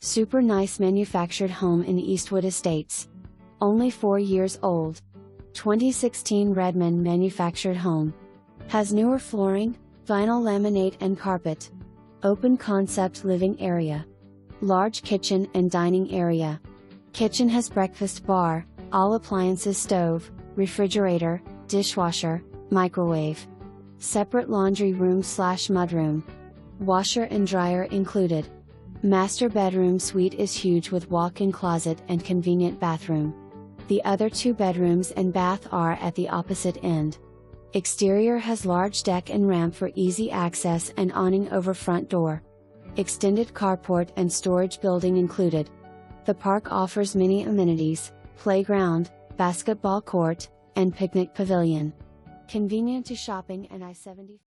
Super nice manufactured home in Eastwood Estates. Only 4 years old. 2016 Redman manufactured home. Has newer flooring, vinyl laminate and carpet. Open concept living area. Large kitchen and dining area. Kitchen has breakfast bar, all appliances stove, refrigerator, dishwasher, microwave. Separate laundry room/mudroom. Washer and dryer included. Master bedroom suite is huge with walk-in closet and convenient bathroom. The other 2 bedrooms and bath are at the opposite end. Exterior has large deck and ramp for easy access and awning over front door. Extended carport and storage building included. The park offers many amenities, playground, basketball court, and picnic pavilion. Convenient to shopping and I-70.